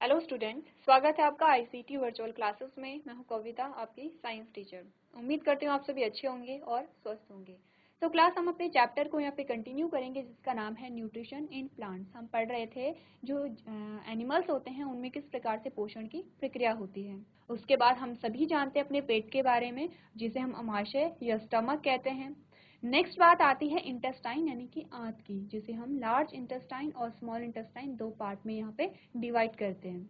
Hello student, स्वागत है आपका आईसीटी वर्चुअल क्लासेस में। मैं हूं कविता, आपकी साइंस टीचर। उम्मीद करती हूं आप सभी अच्छे होंगे और स्वस्थ होंगे। तो क्लास हम अपने चैप्टर को यहाँ पे कंटिन्यू करेंगे जिसका नाम है न्यूट्रिशन इन प्लांट्स। हम पढ़ रहे थे जो एनिमल्स होते हैं उनमें किस प्रकार से पोषण की प्रक्रिया होती है। उसके बाद हम सभी जानते हैं अपने पेट के बारे में, जिसे हम अमाशय या स्टमक कहते हैं। नेक्स्ट बात आती है इंटेस्टाइन यानी कि आंत की, जिसे हम लार्ज इंटेस्टाइन और स्मॉल इंटेस्टाइन दो पार्ट में यहाँ पे डिवाइड करते हैं।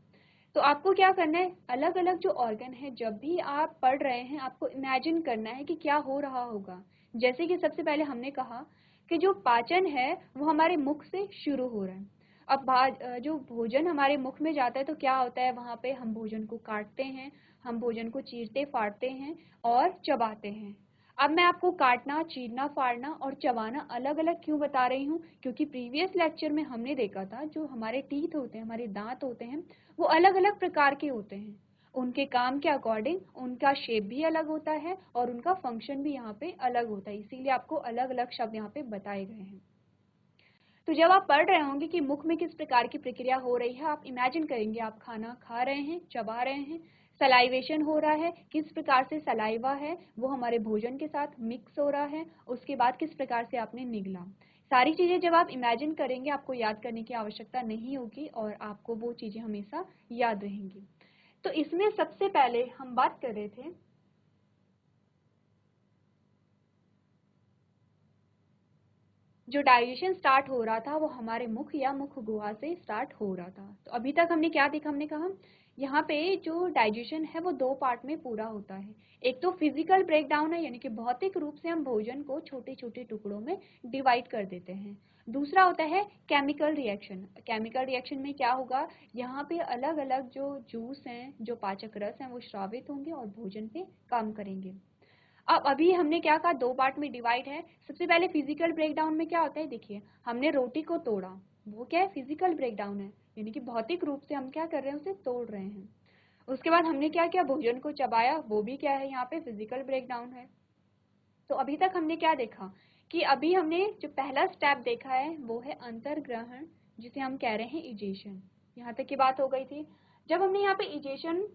तो आपको क्या करना है, अलग अलग जो ऑर्गन है जब भी आप पढ़ रहे हैं आपको इमेजिन करना है कि क्या हो रहा होगा। जैसे कि सबसे पहले हमने कहा कि जो पाचन है वो हमारे मुख से शुरू हो रहा है। अब जो भोजन हमारे मुख में जाता है तो क्या होता है, वहां पे हम भोजन को काटते हैं, हम भोजन को चीरते फाड़ते हैं और चबाते हैं। अब मैं आपको काटना, चीरना, फाड़ना और चबाना अलग अलग क्यों बता रही हूँ, क्योंकि प्रीवियस लेक्चर में हमने देखा था जो हमारे टीथ होते हैं, हमारे दांत होते हैं, वो अलग अलग प्रकार के होते हैं। उनके काम के अकॉर्डिंग उनका शेप भी अलग होता है और उनका फंक्शन भी यहाँ पे अलग होता है, इसीलिए आपको अलग अलग शब्द यहाँ पे बताए गए हैं। तो जब आप पढ़ रहे होंगे कि मुख में किस प्रकार की प्रक्रिया हो रही है, आप इमेजिन करेंगे आप खाना खा रहे हैं, चबा रहे हैं, सलाइवेशन हो रहा है, किस प्रकार से सलाइवा है वो हमारे भोजन के साथ मिक्स हो रहा है, उसके बाद किस प्रकार से आपने निगला। सारी चीजें जब आप इमेजिन करेंगे आपको याद करने की आवश्यकता नहीं होगी और आपको वो चीजें हमेशा याद रहेंगी। तो इसमें सबसे पहले हम बात कर रहे थे जो डाइजेशन स्टार्ट हो रहा था वो हमारे मुख या मुख गुहा से स्टार्ट हो रहा था। तो अभी तक हमने क्या देखा, हमने कहा यहाँ पे जो डाइजेशन है वो दो पार्ट में पूरा होता है। एक तो फिजिकल ब्रेकडाउन है, यानी कि भौतिक रूप से हम भोजन को छोटे छोटे टुकड़ों में डिवाइड कर देते हैं। दूसरा होता है केमिकल रिएक्शन। केमिकल रिएक्शन में क्या होगा, यहाँ पे अलग अलग जो जूस हैं, जो पाचक रस हैं, वो स्रावित होंगे और भोजन पे काम करेंगे। अब अभी हमने क्या कहा, दो पार्ट में डिवाइड है। सबसे पहले फिजिकल ब्रेकडाउन में क्या होता है, देखिए हमने रोटी को तोड़ा, वो क्या है, फिजिकल ब्रेकडाउन है, यानी कि भौतिक रूप से हम क्या कर रहे हैं, उसे तोड़ रहे हैं। उसके बाद हमने क्या किया, भोजन को चबाया, वो भी क्या है, यहाँ पे फिजिकल ब्रेकडाउन है। तो अभी तक हमने क्या देखा कि अभी हमने जो पहला स्टेप देखा है वो है अंतर्ग्रहण, जिसे हम कह रहे हैं इजेशन। यहाँ तक की बात हो गई थी। जब हमने यहाँ पे इजेशन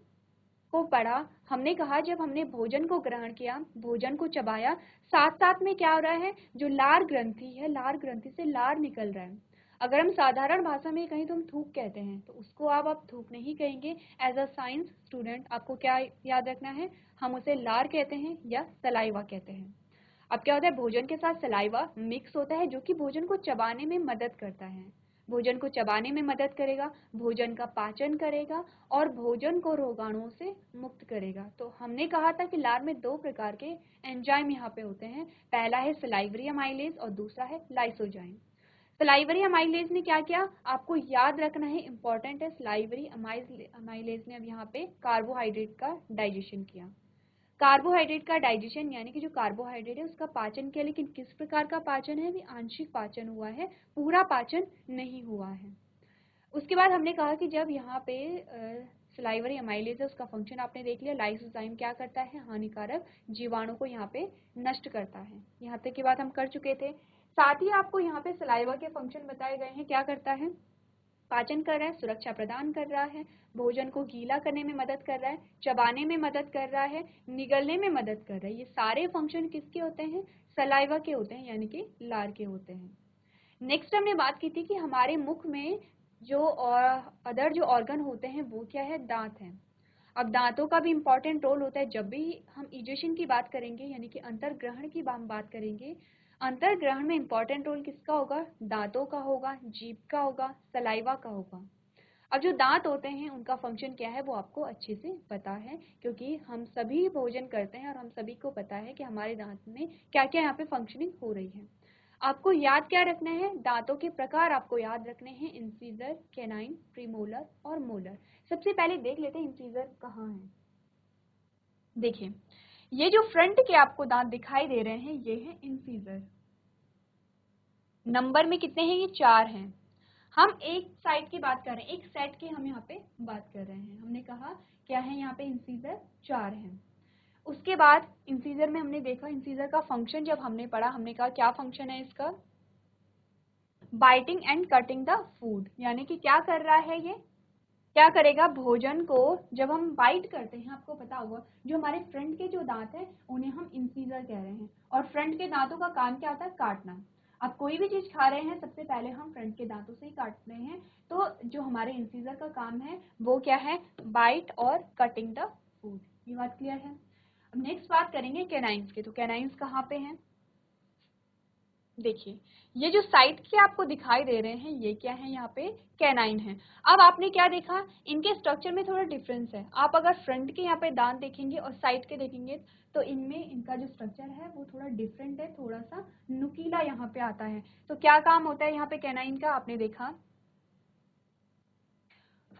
को पढ़ा, हमने कहा जब हमने भोजन को ग्रहण किया, भोजन को चबाया, साथ साथ में क्या हो रहा है, जो लार ग्रंथि है, लार ग्रंथि से लार निकल रहा है। अगर हम साधारण भाषा में कहीं तो हम थूक कहते हैं, तो उसको आप थूक नहीं कहेंगे। एज अ साइंस स्टूडेंट आपको क्या याद रखना है, हम उसे लार कहते हैं या सलाइवा कहते हैं। अब क्या होता है, भोजन के साथ सलाइवा मिक्स होता है जो कि भोजन को चबाने में मदद करता है। भोजन को चबाने में मदद करेगा, भोजन का पाचन करेगा और भोजन को रोगाणुओं से मुक्त करेगा। तो हमने कहा था कि लार में दो प्रकार के एंजाइम यहाँ पे होते हैं, पहला है सलाइवरी अमाइलेज और दूसरा है लाइसोजाइम। सलाइवरी अमाइलेज ने क्या किया, आपको याद रखना है, इंपॉर्टेंट है। सलाइवरी अमाइलेज ने अब यहाँ पे कार्बोहाइड्रेट का डाइजेशन किया। कार्बोहाइड्रेट का डाइजेशन यानी कि जो कार्बोहाइड्रेट है उसका पाचन किया, लेकिन किस प्रकार का पाचन है, भी आंशिक पाचन हुआ है, पूरा पाचन नहीं हुआ है। उसके बाद हमने कहा कि जब यहाँ पे सलाइवरी अमाइलेज है उसका फंक्शन आपने देख लिया। लाइसोजाइम क्या करता है, हानिकारक जीवाणु को यहाँ पे नष्ट करता है। यहाँ तक की बात हम कर चुके थे। साथ ही आपको यहाँ पे सलाइवा के फंक्शन बताए गए हैं, क्या करता है, पाचन कर रहा है, सुरक्षा प्रदान कर रहा है, भोजन को गीला करने में मदद कर रहा है, चबाने में मदद कर रहा है, निगलने में मदद कर रहा है। ये सारे फंक्शन किसके होते हैं, सलाइवा के होते हैं, यानी कि लार के होते हैं। नेक्स्ट हमने बात की थी कि हमारे मुख में जो अदर जो ऑर्गन होते हैं वो क्या है, दांत हैं। अब दांतों का भी इंपॉर्टेंट रोल होता है। जब भी हम इजेशन की बात करेंगे यानी कि अंतर्ग्रहण की हम बात करेंगे, अंतर्ग्रहण में इंपॉर्टेंट रोल किसका होगा, दांतों का होगा, जीभ का होगा, सलाइवा का होगा। अब जो दांत होते हैं उनका फंक्शन क्या है वो आपको अच्छे से पता है, क्योंकि हम सभी भोजन करते हैं और हम सभी को पता है कि हमारे दांत में क्या क्या यहाँ पे फंक्शनिंग हो रही है। आपको याद क्या रखना है, दांतों के प्रकार आपको याद रखने हैं, इंसीजर, कैनाइन, प्रीमोलर और मोलर। सबसे पहले देख लेते हैं इंसीजर कहाँ है। देखिए ये जो फ्रंट के आपको दांत दिखाई दे रहे हैं ये है इंसीजर। नंबर में कितने हैं, ये 4 हैं। हम एक साइड की बात कर रहे हैं, एक सेट की हम यहाँ पे बात कर रहे हैं। हमने कहा क्या है, यहाँ पे इंसीजर 4 हैं। उसके बाद इंसीजर में हमने देखा, इंसीजर का फंक्शन जब हमने पढ़ा, हमने कहा क्या फंक्शन है इसका, biting and cutting the food, यानी कि क्या कर रहा है, ये क्या करेगा, भोजन को जब हम बाइट करते हैं, आपको पता होगा जो हमारे फ्रंट के जो दांत हैं उन्हें हम इंसीजर कह रहे हैं, और फ्रंट के दांतों का काम क्या होता है, काटना। अब कोई भी चीज खा रहे हैं सबसे पहले हम फ्रंट के दांतों से ही काटते हैं, तो जो हमारे इंसीजर का काम है वो क्या है, बाइट और कटिंग द फूड। ये बात क्लियर है। अब नेक्स्ट बात करेंगे कैनाइन्स की। तो कैनाइन्स कहाँ पे हैं, देखिए ये जो साइड के आपको दिखाई दे रहे हैं ये क्या है, यहाँ पे कैनाइन है। अब आपने क्या देखा, इनके स्ट्रक्चर में थोड़ा डिफरेंस है। आप अगर फ्रंट के यहाँ पे दांत देखेंगे और साइड के देखेंगे तो इनमें इनका जो स्ट्रक्चर है वो थोड़ा डिफरेंट है, थोड़ा सा नुकीला यहाँ पे आता है। तो क्या काम होता है यहाँ पे कैनाइन का, आपने देखा,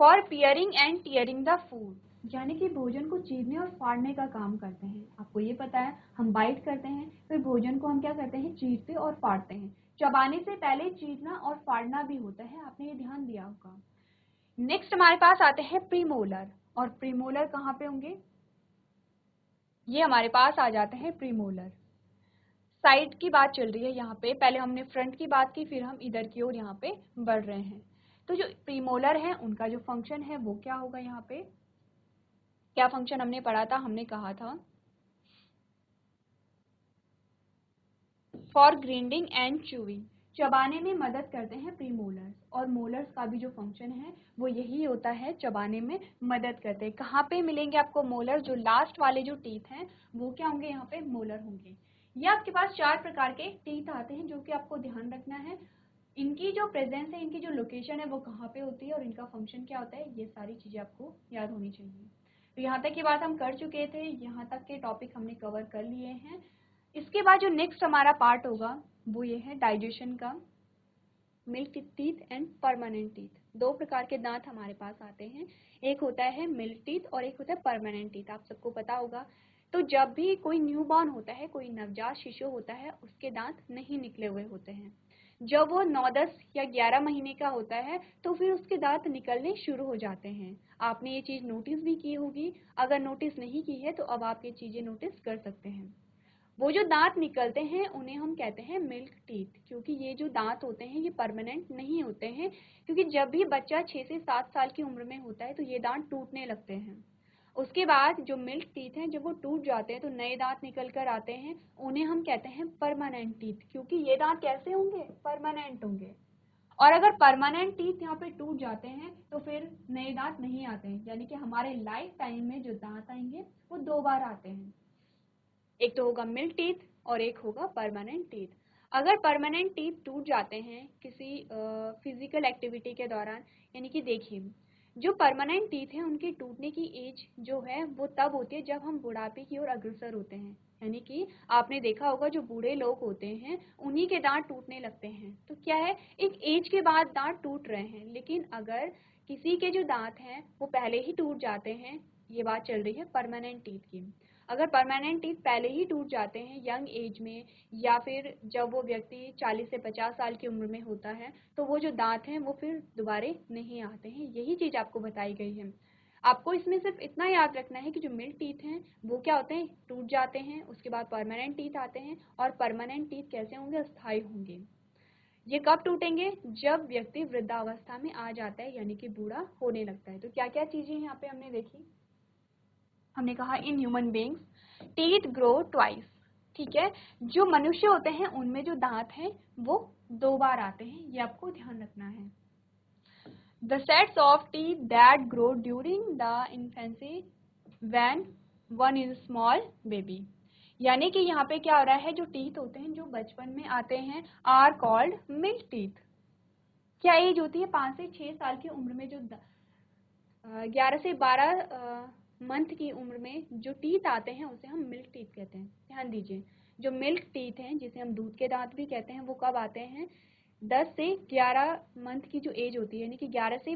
for peering and tearing the food, यानी कि भोजन को चीरने और फाड़ने का काम करते हैं। आपको ये पता है हम बाइट करते हैं, फिर भोजन को हम क्या करते हैं, चीरते और फाड़ते हैं। चबाने से पहले चीरना और फाड़ना भी होता है, आपने ये ध्यान दिया होगा। नेक्स्ट हमारे पास आते हैं प्रीमोलर, और प्रीमोलर कहाँ पे होंगे, ये हमारे पास आ जाते हैं प्रीमोलर। साइड की बात चल रही है यहाँ पे, पहले हमने फ्रंट की बात की, फिर हम इधर की ओर यहाँ पे बढ़ रहे हैं। तो जो प्रीमोलर है उनका जो फंक्शन है वो क्या होगा, यहाँ पे क्या फंक्शन हमने पढ़ा था, हमने कहा था फॉर ग्राइंडिंग एंड च्यूइंग, चबाने में मदद करते हैं प्रीमोलर्स, और मोलर्स का भी जो फंक्शन है वो यही होता है, चबाने में मदद करते हैं। कहाँ पे मिलेंगे आपको मोलर, जो लास्ट वाले जो टीथ हैं वो क्या होंगे, यहाँ पे मोलर होंगे। ये आपके पास 4 प्रकार के टीथ आते हैं जो कि आपको ध्यान रखना है, इनकी जो प्रेजेंस है, इनकी जो लोकेशन है वो कहाँ पे होती है और इनका फंक्शन क्या होता है, ये सारी चीजें आपको याद होनी चाहिए। तो यहाँ तक की बात हम कर चुके थे, यहाँ तक के टॉपिक हमने कवर कर लिए हैं। इसके बाद जो नेक्स्ट हमारा पार्ट होगा वो ये है डाइजेशन का। Milk teeth and permanent teeth, 2 प्रकार के दांत हमारे पास आते हैं, एक होता है मिल्क टीथ और एक होता है परमानेंट टीथ, आप सबको पता होगा। तो जब भी कोई न्यूबॉर्न होता है, कोई नवजात शिशु होता है, उसके दांत नहीं निकले हुए होते हैं। जब वो 9, 10 या 11 महीने का होता है तो फिर उसके दांत निकलने शुरू हो जाते हैं। आपने ये चीज नोटिस भी की होगी, अगर नोटिस नहीं की है तो अब आप ये चीजें नोटिस कर सकते हैं। वो जो दांत निकलते हैं उन्हें हम कहते हैं मिल्क टीथ, क्योंकि ये जो दांत होते हैं ये परमानेंट नहीं होते हैं, क्योंकि जब भी बच्चा 6 से 7 साल की उम्र में होता है तो ये दांत टूटने लगते हैं। उसके बाद जो मिल्क टीथ हैं जब वो टूट जाते हैं तो नए दांत निकल कर आते हैं, उन्हें हम कहते हैं परमानेंट टीथ, क्योंकि ये दांत कैसे होंगे, परमानेंट होंगे। और अगर परमानेंट टीथ यहाँ पे टूट जाते हैं तो फिर नए दांत नहीं आते हैं, यानी कि हमारे लाइफ टाइम में जो दांत आएंगे वो 2 बार आते हैं, एक तो होगा मिल्क टीथ और एक होगा परमानेंट टीथ। अगर परमानेंट टीथ टूट जाते हैं किसी फिजिकल एक्टिविटी के दौरान, यानी कि देखिए जो परमानेंट टीथ हैं उनके टूटने की एज जो है वो तब होती है जब हम बुढ़ापे की ओर अग्रसर होते हैं, यानी कि आपने देखा होगा जो बूढ़े लोग होते हैं उन्हीं के दांत टूटने लगते हैं। तो क्या है, एक एज के बाद दांत टूट रहे हैं, लेकिन अगर किसी के जो दांत हैं वो पहले ही टूट जाते हैं, ये बात चल रही है परमानेंट टीथ की। अगर परमानेंट टीथ पहले ही टूट जाते हैं यंग एज में, या फिर जब वो व्यक्ति 40 से 50 साल की उम्र में होता है, तो वो जो दांत हैं वो फिर दोबारे नहीं आते हैं। यही चीज आपको बताई गई है। आपको इसमें सिर्फ इतना याद रखना है कि जो मिल्क टीथ हैं वो क्या होते हैं, टूट जाते हैं, उसके बाद परमानेंट टीथ आते हैं, और परमानेंट टीथ कैसे होंगे, अस्थायी होंगे। ये कब टूटेंगे, जब व्यक्ति वृद्धावस्था में आ जाता है, यानी कि बूढ़ा होने लगता है। तो क्या क्या चीजें यहाँ पे हमने देखी, हमने कहा in human beings teeth grow twice, ठीक है, जो मनुष्य होते हैं उनमें जो दांत हैं वो 2 बार आते हैं, ये आपको ध्यान रखना है। The sets of teeth that grow during the infancy when one is small baby, यानी कि यहाँ पे क्या हो रहा है, जो टीथ होते हैं जो बचपन में आते हैं आर कॉल्ड मिल्क टीथ। क्या एज होती है, 5 से 6 साल की उम्र में जो 11 से 12 मंथ की उम्र में जो टीथ आते हैं उसे हम मिल्क टीथ कहते हैं। ध्यान दीजिए, जो मिल्क टीथ हैं जिसे हम दूध के दांत भी कहते हैं वो कब आते हैं, 10 से 11 मंथ की जो एज होती है, यानी कि 11 से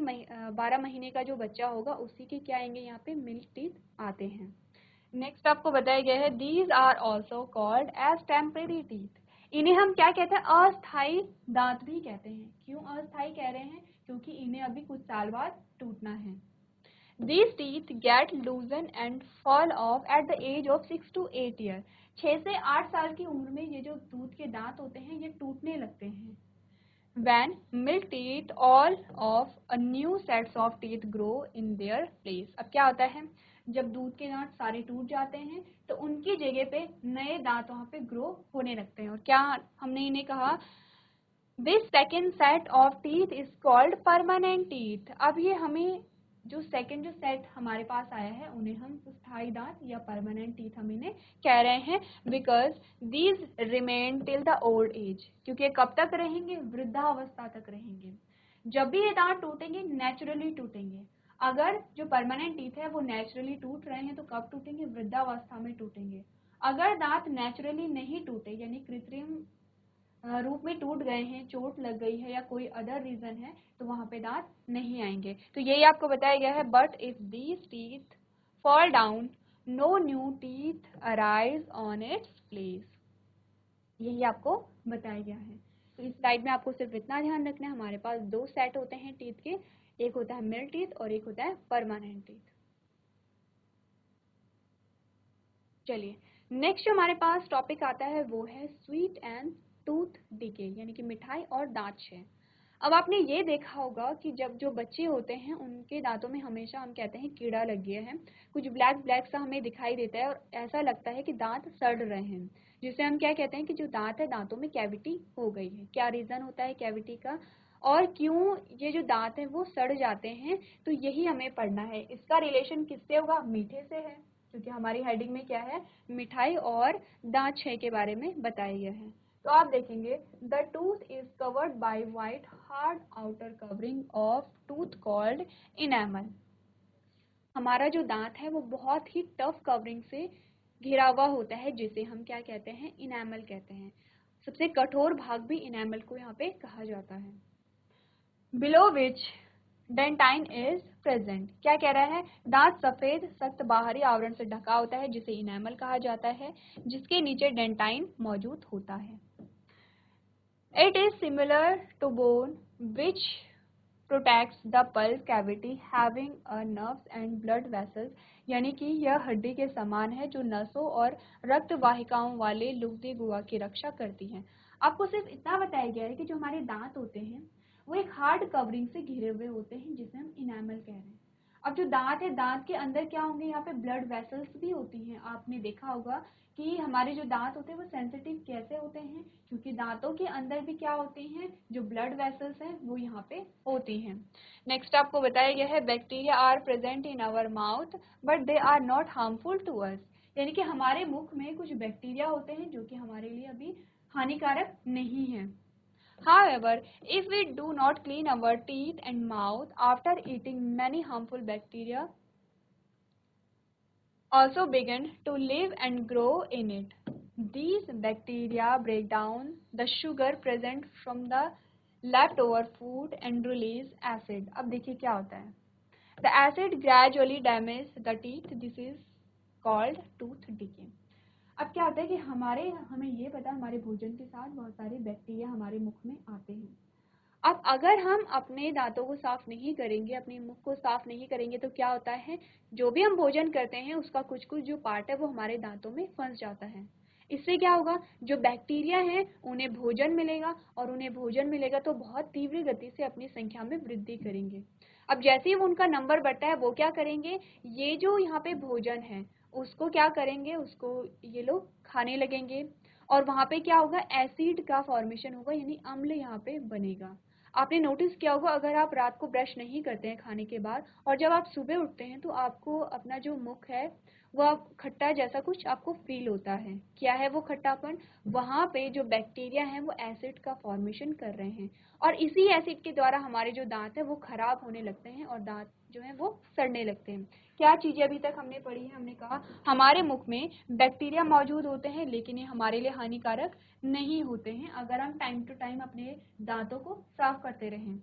12 महीने का जो बच्चा होगा उसी के क्या आएंगे, यहाँ पे मिल्क टीथ आते हैं। नेक्स्ट आपको बताया गया है these are also called as temporary teeth, इन्हें हम क्या कहते हैं, अस्थायी दांत भी कहते हैं। क्यों अस्थायी कह रहे हैं, क्योंकि इन्हें अभी कुछ साल बाद टूटना है। These teeth get loosened and fall off at the age of 6 to 8 year, 6 से 8 साल की उम्र में ये जो दूध के दांत होते हैं ये टूटने लगते हैं। when milk teeth all of a new sets of teeth grow in their place। अब क्या होता है, जब दूध के दांत सारे टूट जाते हैं तो उनकी जगह पे नए दांत वहां पे ग्रो होने लगते हैं। और क्या हमने इन्हें कहा, this second set of teeth is called permanent teeth. अब ये हमें जो सेकेंड जो सेट हमारे पास आया है उन्हें हम स्थायी दांत या परमानेंट टीथ हम इन्हें कह रहे हैं, because these remain till the old age. क्योंकि ये कब तक रहेंगे, वृद्धावस्था तक रहेंगे। जब भी ये दांत टूटेंगे नेचुरली टूटेंगे। अगर जो परमानेंट टीथ है वो नेचुरली टूट रहे हैं तो कब टूटेंगे, वृद्धावस्था में टूटेंगे। अगर दांत नेचुरली नहीं टूटे यानी कृत्रिम रूप में टूट गए हैं, चोट लग गई है या कोई अदर रीजन है, तो वहां पे दांत नहीं आएंगे। तो यही आपको बताया गया है, but if these teeth fall down no new teeth arise on its place. यही आपको बताया गया है। तो इस स्लाइड में आपको सिर्फ इतना ध्यान रखना है, हमारे पास दो सेट होते हैं टीथ के, एक होता है मिल्क टीथ और एक होता है परमानेंट टीथ। चलिए नेक्स्ट जो हमारे पास टॉपिक आता है वो है स्वीट एंड टूथ डिके, यानी कि मिठाई और दांत क्षय। अब आपने ये देखा होगा कि जब जो बच्चे होते हैं उनके दांतों में हमेशा हम कहते हैं कीड़ा लग गया है, कुछ ब्लैक ब्लैक सा हमें दिखाई देता है और ऐसा लगता है कि दांत सड़ रहे हैं, जिसे हम क्या कहते हैं कि जो दांत है दांतों में कैविटी हो गई है। क्या रीजन होता है कैविटी का और क्यों ये जो दांत है वो सड़ जाते हैं, तो यही हमें पढ़ना है। इसका रिलेशन किससे होगा, मीठे से है, क्योंकि हमारी हेडिंग में क्या है, मिठाई और दांत क्षय के बारे में बताया गया है। तो आप देखेंगे, the tooth is covered by white hard outer covering of tooth called enamel. हमारा जो दांत है वो बहुत ही टफ कवरिंग से घिरा हुआ होता है, जिसे हम क्या कहते हैं, इनेमल कहते हैं। सबसे कठोर भाग भी इनेमल को यहाँ पे कहा जाता है। Below which dentine is present. क्या कह रहा है, दांत सफेद सख्त बाहरी आवरण से ढका होता है जिसे इनेमल कहा जाता है, जिसके नीचे डेंटाइन मौजूद होता है। It is similar to bone which protects the pulp cavity having a nerves and blood vessels. यानी कि यह हड्डी के समान है जो नसों और रक्त वाहिकाओं वाले लुगदी गुहा की रक्षा करती है। आपको सिर्फ इतना बताया गया है कि जो हमारे दांत होते हैं वो एक हार्ड कवरिंग से घिरे हुए होते हैं जिसे हम इनेमल कह रहे हैं। अब जो दांत है, दांत के अंदर क्या होंगे, यहाँ पे ब्लड वेसल्स भी होती हैं। आपने देखा होगा कि हमारे जो दांत होते हैं वो सेंसिटिव कैसे होते हैं, क्योंकि दांतों के अंदर भी क्या होते हैं, जो ब्लड वेसल्स हैं वो यहाँ पे होती हैं। नेक्स्ट आपको बताया गया है, bacteria are present in our mouth but they are not harmful to us. यानी कि हमारे मुख में कुछ बैक्टीरिया होते हैं जो कि हमारे लिए अभी हानिकारक नहीं है। However, if we do not clean our teeth and mouth after eating, many harmful bacteria also begin to live and grow in it. These bacteria break down the sugar present from the leftover food and release acid. अब देखिए क्या होता है, the acid gradually damages the teeth. This is called tooth decay. अब क्या होता है कि हमें ये पता है हमारे भोजन के साथ बहुत सारे बैक्टीरिया हमारे मुख में आते हैं। अब अगर हम अपने दांतों को साफ नहीं करेंगे, अपने मुख को साफ नहीं करेंगे, तो क्या होता है, जो भी हम भोजन करते हैं उसका कुछ कुछ जो पार्ट है वो हमारे दांतों में फंस जाता है। इससे क्या होगा, जो बैक्टीरिया है उन्हें भोजन मिलेगा और उन्हें भोजन मिलेगा तो बहुत तीव्र गति से अपनी संख्या में वृद्धि करेंगे। अब जैसे ही उनका नंबर बढ़ता है वो क्या करेंगे, ये जो यहाँ पे भोजन है उसको क्या करेंगे, उसको ये लोग खाने लगेंगे और वहां पे क्या होगा, एसिड का फॉर्मेशन होगा, यानी अम्ल यहाँ पे बनेगा। आपने नोटिस किया होगा, अगर आप रात को ब्रश नहीं करते हैं खाने के बाद और जब आप सुबह उठते हैं तो आपको अपना जो मुख है वो खट्टा जैसा कुछ आपको फील होता है। क्या है वो खट्टापन, वहां पे जो बैक्टीरिया है वो एसिड का फॉर्मेशन कर रहे हैं और इसी एसिड के द्वारा हमारे जो दांत है वो खराब होने लगते हैं और दांत जो है वो सड़ने लगते हैं। क्या चीजें अभी तक हमने पढ़ी है, हमने कहा हमारे मुख में बैक्टीरिया मौजूद होते हैं लेकिन ये हमारे लिए हानिकारक नहीं होते हैं अगर हम टाइम टू टाइम अपने दांतों को साफ करते रहें।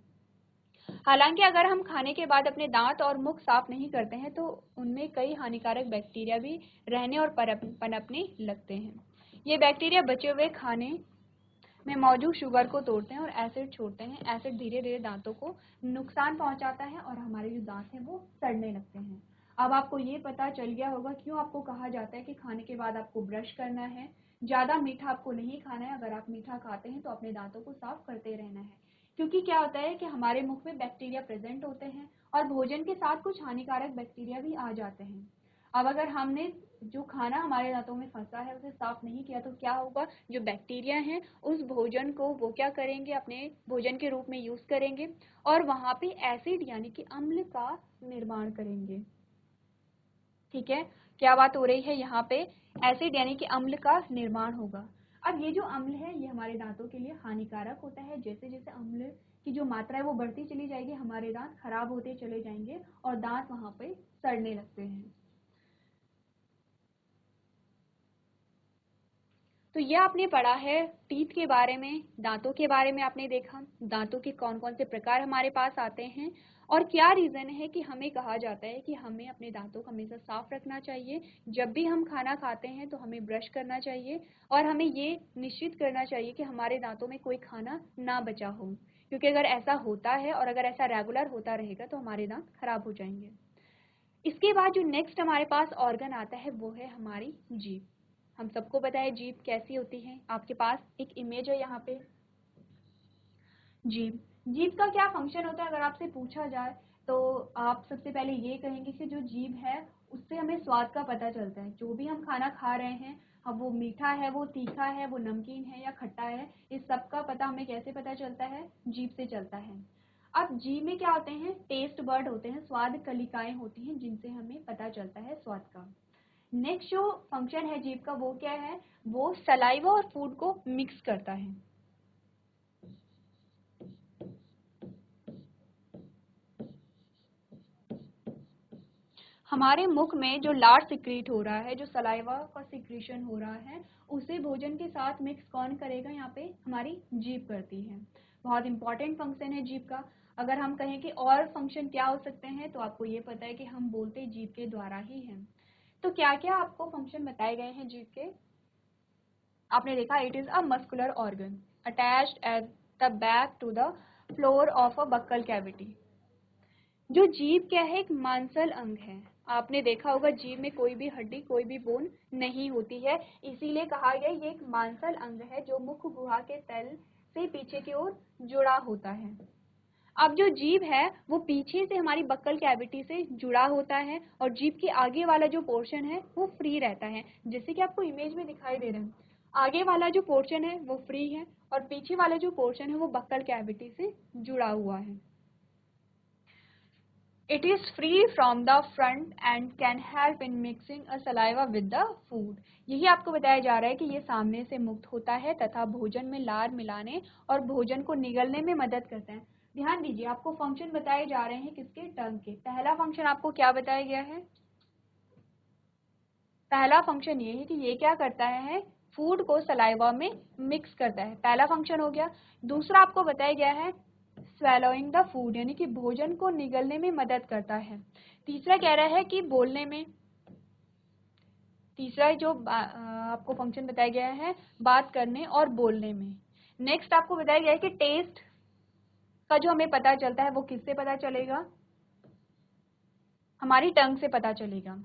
हालांकि अगर हम खाने के बाद अपने दांत और मुख साफ नहीं करते हैं तो उनमें कई हानिकारक बैक्टीरिया भी रहने और पनपने लगते हैं। ये बैक्टीरिया बचे हुए खाने में मौजूद शुगर को तोड़ते हैं और एसिड छोड़ते हैं। एसिड धीरे धीरे दांतों को नुकसान पहुंचाता है और हमारे जो दांत हैं वो सड़ने लगते हैं। अब आपको ये पता चल गया होगा क्यों आपको कहा जाता है कि खाने के बाद आपको ब्रश करना है, ज्यादा मीठा आपको नहीं खाना है, अगर आप मीठा खाते हैं तो अपने दांतों को साफ करते रहना है। क्योंकि क्या होता है कि हमारे मुख में बैक्टीरिया प्रेजेंट होते हैं और भोजन के साथ कुछ हानिकारक बैक्टीरिया भी आ जाते हैं। अब अगर हमने जो खाना हमारे दांतों में फंसा है उसे साफ नहीं किया तो क्या होगा, जो बैक्टीरिया हैं उस भोजन को वो क्या करेंगे, अपने भोजन के रूप में यूज करेंगे और वहां पे एसिड यानी कि अम्ल का निर्माण करेंगे। ठीक है, क्या बात हो रही है यहाँ पे, एसिड यानी कि अम्ल का निर्माण होगा। अब ये जो अम्ल है ये हमारे दांतों के लिए हानिकारक होता है। जैसे जैसे अम्ल की जो मात्रा है वो बढ़ती चली जाएगी, हमारे दांत खराब होते चले जाएंगे और दांत वहां पे सड़ने लगते हैं। तो ये आपने पढ़ा है टीथ के बारे में, दांतों के बारे में आपने देखा, दांतों के कौन कौन से प्रकार हमारे पास आते हैं और क्या रीजन है कि हमें कहा जाता है कि हमें अपने दांतों को हमेशा साफ रखना चाहिए। जब भी हम खाना खाते हैं तो हमें ब्रश करना चाहिए और हमें ये निश्चित करना चाहिए कि हमारे दांतों में कोई खाना ना बचा हो, क्योंकि अगर ऐसा होता है और अगर ऐसा रेगुलर होता रहेगा तो हमारे दांत खराब हो जाएंगे। इसके बाद जो नेक्स्ट हमारे पास ऑर्गन आता है वो है हमारी जीभ। हम सबको पता है जीभ कैसी होती है, आपके पास एक इमेज है यहाँ पे। जीभ, जीभ का क्या फंक्शन होता है अगर आपसे पूछा जाए तो आप सबसे पहले ये कहेंगे कि जो जीभ है उससे हमें स्वाद का पता चलता है। जो भी हम खाना खा रहे हैं, अब वो मीठा है, वो तीखा है, वो नमकीन है या खट्टा है, इस सब का पता हमें कैसे पता चलता है, जीभ से चलता है। अब जीभ में क्या होते हैं, टेस्ट बर्ड होते हैं, स्वाद कलिकाएं होती हैं जिनसे हमें पता चलता है स्वाद का। नेक्स्ट जो फंक्शन है जीभ का वो क्या है, वो सलाइवा और फूड को मिक्स करता है। हमारे मुख में जो लार सिक्रीट हो रहा है, जो सलाइवा का सिक्रीशन हो रहा है, उसे भोजन के साथ मिक्स कौन करेगा, यहाँ पे हमारी जीभ करती है। बहुत इंपॉर्टेंट फंक्शन है जीभ का। अगर हम कहें कि और फंक्शन क्या हो सकते हैं तो आपको ये पता है कि हम बोलते जीभ के द्वारा ही हैं। तो क्या क्या आपको फंक्शन बताए गए हैं जीभ के, आपने देखा, it is a muscular organ attached at the back to the floor of a buccal cavity. जो जीभ क्या है, एक मांसल अंग है। आपने देखा होगा जीभ में कोई भी हड्डी, कोई भी बोन नहीं होती है, इसीलिए कहा गया ये एक मांसल अंग है जो मुख गुहा के तल से पीछे की ओर जुड़ा होता है। अब जो जीभ है वो पीछे से हमारी बक्कल कैविटी से जुड़ा होता है और जीभ के आगे वाला जो पोर्शन है वो फ्री रहता है, जैसे कि आपको इमेज में दिखाई दे रहा है। आगे वाला जो पोर्शन है वो फ्री है और पीछे वाला जो पोर्शन है वो बक्कल कैविटी से जुड़ा हुआ है। It is free from the front and can help in mixing a saliva with the food. यही आपको बताया जा रहा है कि ये सामने से मुक्त होता है तथा भोजन में लार मिलाने और भोजन को निगलने में मदद करता है। ध्यान दीजिए, आपको फंक्शन बताए जा रहे हैं किसके, टंग के। पहला फंक्शन आपको क्या बताया गया है, पहला फंक्शन ये है कि ये क्या करता है, फूड को सलाइवा में मिक्स करता है, पहला फंक्शन हो गया। दूसरा आपको बताया गया है स्वेलोइंग द फूड, यानी कि भोजन को निगलने में मदद करता है। तीसरा कह रहा है कि बोलने में, तीसरा जो आपको फंक्शन बताया गया है बात करने और बोलने में। नेक्स्ट आपको बताया गया है कि टेस्ट का जो हमें पता चलता है वो किससे पता चलेगा, हमारी टंग से पता चलेगा।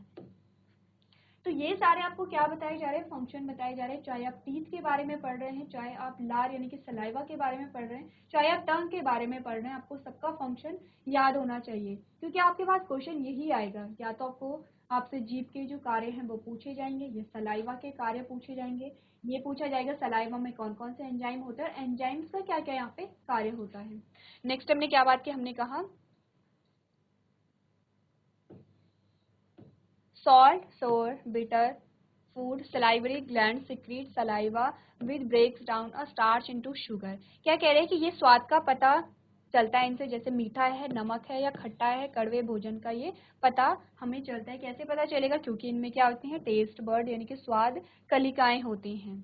तो ये सारे आपको क्या बताए जा रहे हैं, फंक्शन बताए जा रहे हैं। चाहे आप टीथ के बारे में पढ़ रहे हैं, चाहे आप लार यानी कि सलाइवा के बारे में पढ़ रहे हैं, चाहे आप टंग के बारे में पढ़ रहे हैं, आपको सबका फंक्शन याद होना चाहिए, क्योंकि आपके पास क्वेश्चन यही आएगा। या तो आपको आपसे जीभ के जो कार्य हैं वो पूछे जाएंगे, या सलाइवा के कार्य पूछे जाएंगे। ये पूछा जाएगा सलाइवा में कौन कौन से एंजाइम होते हैं, एंजाइम्स का क्या क्या यहाँ पे कार्य होता है। नेक्स्ट हमने क्या बात की, हमने कहा salt, sour, bitter food, salivary gland secrete saliva which breaks down a starch into sugar। क्या कह रहे हैं कि ये स्वाद का पता चलता है इनसे, जैसे मीठा है, नमक है या खट्टा है, कड़वे भोजन का ये पता हमें चलता है। कैसे पता चलेगा, क्योंकि इनमें क्या होती हैं, टेस्ट बर्ड यानी कि स्वाद कलिकाएं होती हैं।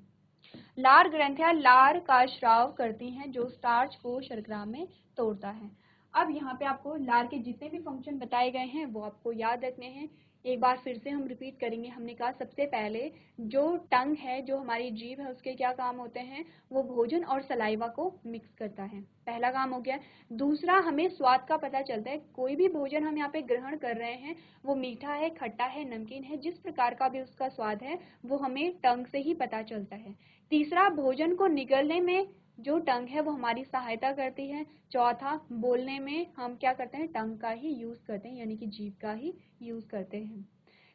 लार ग्रंथियां लार का स्राव करती हैं जो स्टार्च को शर्करा में तोड़ता है। अब यहाँ पे आपको लार के जितने भी फंक्शन बताए गए हैं वो आपको याद रखने हैं। एक बार फिर से हम रिपीट करेंगे। हमने कहा सबसे पहले जो टंग है, जो हमारी जीभ है, उसके क्या काम होते हैं, वो भोजन और सलाइवा को मिक्स करता है, पहला काम हो गया। दूसरा, हमें स्वाद का पता चलता है, कोई भी भोजन हम यहाँ पे ग्रहण कर रहे हैं वो मीठा है, खट्टा है, नमकीन है, जिस प्रकार का भी उसका स्वाद है वो हमें टंग से ही पता चलता है। तीसरा, भोजन को निगलने में जो टंग है वो हमारी सहायता करती है। चौथा, बोलने में हम क्या करते हैं, टंग का ही यूज करते हैं, यानी कि जीभ का ही यूज करते हैं।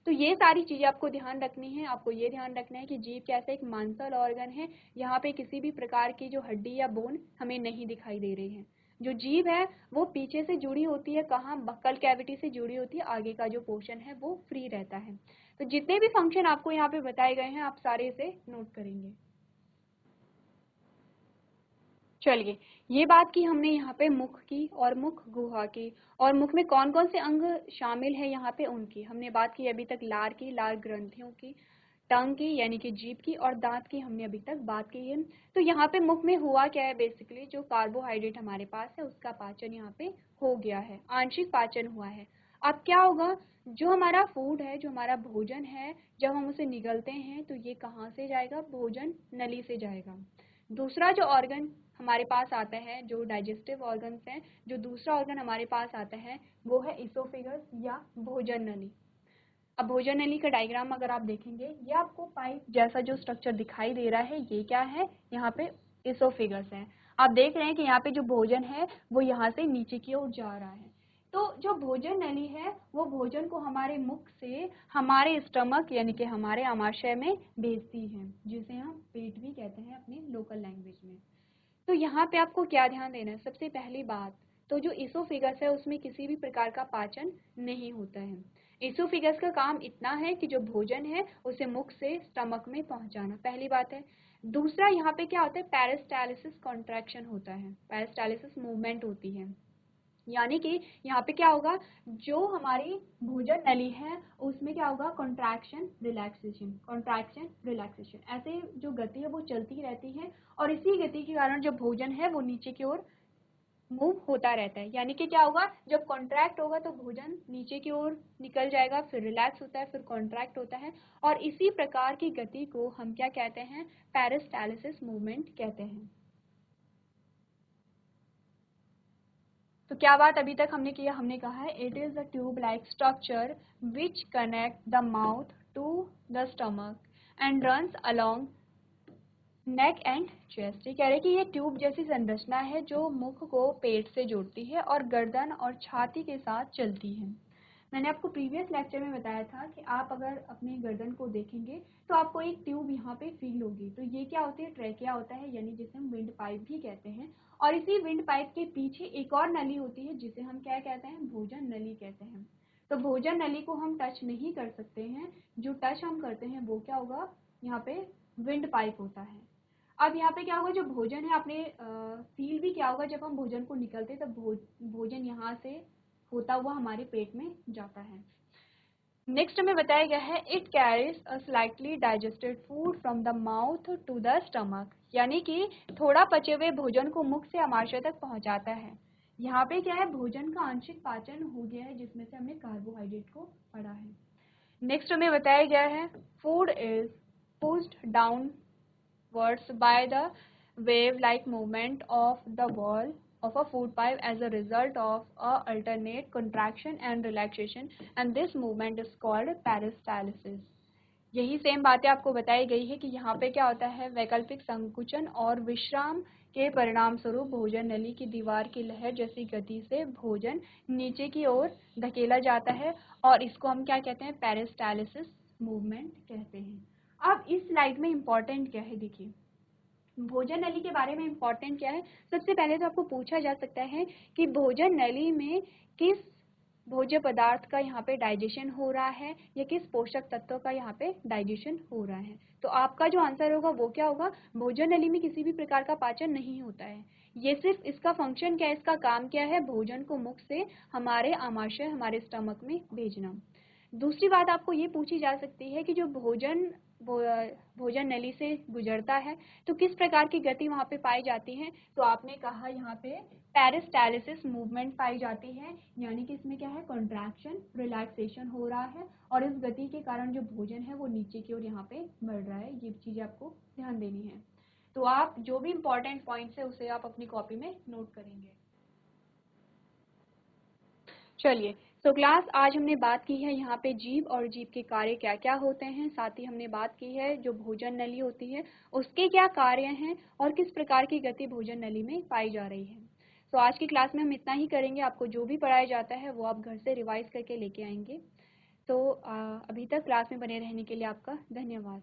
तो ये सारी चीजें आपको ध्यान रखनी है। आपको ये ध्यान रखना है कि जीभ कैसे एक मांसल ऑर्गन है, यहाँ पे किसी भी प्रकार की जो हड्डी या बोन हमें नहीं दिखाई दे रही है। जो जीभ है वो पीछे से जुड़ी होती है, कहाँ, बक्कल कैविटी से जुड़ी होती है, आगे का जो पोर्शन है वो फ्री रहता है। तो जितने भी फंक्शन आपको यहाँ पे बताए गए हैं आप सारे इसे नोट करेंगे। चलिए, ये बात की हमने यहाँ पे मुख की और मुख गुहा की, और मुख में कौन कौन से अंग शामिल है यहाँ पे उनकी हमने बात की अभी तक। लार की, लार ग्रंथियों की, टंग की यानी कि जीभ की, और दांत की हमने अभी तक बात की है। तो यहाँ पे मुख में हुआ क्या है, बेसिकली जो कार्बोहाइड्रेट हमारे पास है उसका पाचन यहाँ पे हो गया है, आंशिक पाचन हुआ है। अब क्या होगा, जो हमारा फूड है, जो हमारा भोजन है, जब हम उसे निगलते हैं तो ये कहाँ से जाएगा, भोजन नली से जाएगा। दूसरा जो ऑर्गन हमारे पास आता है, जो डाइजेस्टिव ऑर्गन्स हैं, जो दूसरा ऑर्गन हमारे पास आता है वो है इसोफेगस या भोजन नली। अब भोजन नली का डायग्राम अगर आप देखेंगे, ये आपको पाइप जैसा जो स्ट्रक्चर दिखाई दे रहा है, ये क्या है, यहाँ पे इसोफेगस है। आप देख रहे हैं कि यहाँ पे जो भोजन है वो यहाँ से नीचे की ओर जा रहा है। तो जो भोजन नली है वो भोजन को हमारे मुख से हमारे स्टमक यानी कि हमारे आमाशय में भेजती है, जिसे हम पेट भी कहते हैं अपनी लोकल लैंग्वेज में। तो यहाँ पे आपको क्या ध्यान देना है, सबसे पहली बात तो जो इसोफेगस है उसमें किसी भी प्रकार का पाचन नहीं होता है। इसोफेगस का काम इतना है कि जो भोजन है उसे मुख से स्टमक में पहुंचाना, पहली बात है। दूसरा, यहाँ पे क्या होता है, पेरिस्टालिसिस कॉन्ट्रैक्शन होता है, पेरिस्टालिसिस मूवमेंट होती है, यानी कि यहाँ पे क्या होगा, जो हमारी भोजन नली है उसमें क्या होगा, कॉन्ट्रैक्शन रिलैक्सेशन, कॉन्ट्रैक्शन रिलैक्सेशन, ऐसे जो गति है वो चलती रहती है, और इसी गति के कारण जो भोजन है वो नीचे की ओर मूव होता रहता है। यानी कि क्या होगा, जब कॉन्ट्रैक्ट होगा तो भोजन नीचे की ओर निकल जाएगा, फिर रिलैक्स होता है, फिर कॉन्ट्रैक्ट होता है, और इसी प्रकार की गति को हम क्या कहते हैं, पेरिस्टालिसिस मूवमेंट कहते हैं। तो क्या बात अभी तक हमने किया, हमने कहा है it is a tube like structure which connect the mouth to the stomach and runs along neck and chest. ये कह रहे हैं कि ये ट्यूब जैसी संरचना है जो मुख को पेट से जोड़ती है और गर्दन और छाती के साथ चलती है। मैंने आपको प्रीवियस लेक्चर में बताया था कि आप अगर अपनी गर्दन को देखेंगे तो आपको एक ट्यूब यहाँ पे फील होगी। तो ये क्या होती है, ट्रैकिया होता है, यानी जिसे हम विंड पाइप भी कहते हैं। और इसी विंड पाइप के पीछे एक और नली होती है जिसे हम क्या कहते हैं, भोजन नली कहते हैं। तो भोजन नली को हम टच नहीं कर सकते हैं, जो टच हम करते हैं वो क्या होगा, यहाँ पे विंड पाइप होता है। अब यहाँ पे क्या होगा, जो भोजन है आपने फील भी क्या होगा, जब हम भोजन को निकलते तब भोजन यहाँ से होता हुआ हमारे पेट में जाता है। नेक्स्ट हमें बताया गया है it carries a slightly digested food from the mouth to the stomach, यानी कि थोड़ा पचे हुए भोजन को मुख से आमाशय तक पहुंचाता है। यहाँ पे क्या है, भोजन का आंशिक पाचन हो गया है जिसमें से हमने कार्बोहाइड्रेट को पढ़ा है। नेक्स्ट हमें बताया गया है food is pushed down words by the wave-like movement of the wall of a food pipe as a result of a alternate contraction and relaxation, and this movement is called peristalsis। यही same बातें आपको बताई गई है कि यहाँ पे क्या होता है, वैकल्पिक संकुचन और विश्राम के परिणाम स्वरूप भोजन नली की दीवार की लहर जैसी गति से भोजन नीचे की ओर धकेला जाता है, और इसको हम क्या कहते हैं, पेरिस्टालिसिस मूवमेंट कहते हैं। अब इस स्लाइड में इम्पोर्टेंट क्या है, देखिए भोजन नली के बारे में इम्पोर्टेंट क्या है। सबसे पहले तो आपको पूछा जा सकता है कि भोजन नली में किस भोज्य पदार्थ का यहाँ पे डाइजेशन हो रहा है, या किस पोषक तत्व का यहाँ पे डाइजेशन हो रहा है। तो आपका जो आंसर होगा वो क्या होगा, भोजन नली में किसी भी प्रकार का पाचन नहीं होता है। ये सिर्फ इसका फंक्शन क्या है, इसका काम क्या है, भोजन को मुख से हमारे आमाशय, हमारे स्टमक में भेजना। दूसरी बात आपको ये पूछी जा सकती है कि जो भोजन नली से गुजरता है तो किस प्रकार की गति वहाँ पे पाई जाती है। तो आपने कहा यहाँ पे पेरिस्टालिसिस मूवमेंट पाई जाती है, यानी कि इसमें क्या है, कॉन्ट्रैक्शन रिलैक्सेशन हो रहा है, और इस गति के कारण जो भोजन है वो नीचे की ओर यहाँ पे बढ़ रहा है। ये चीज़ आपको ध्यान देनी है। तो आप जो भी इम्पोर्टेंट पॉइंट्स है उसे आप अपनी कॉपी में नोट करेंगे। चलिए, तो क्लास आज हमने बात की है यहाँ पे जीभ और जीभ के कार्य क्या क्या होते हैं, साथ ही हमने बात की है जो भोजन नली होती है उसके क्या कार्य हैं और किस प्रकार की गति भोजन नली में पाई जा रही है। तो आज की क्लास में हम इतना ही करेंगे। आपको जो भी पढ़ाया जाता है वो आप घर से रिवाइज करके लेके आएंगे। तो अभी तक क्लास में बने रहने के लिए आपका धन्यवाद।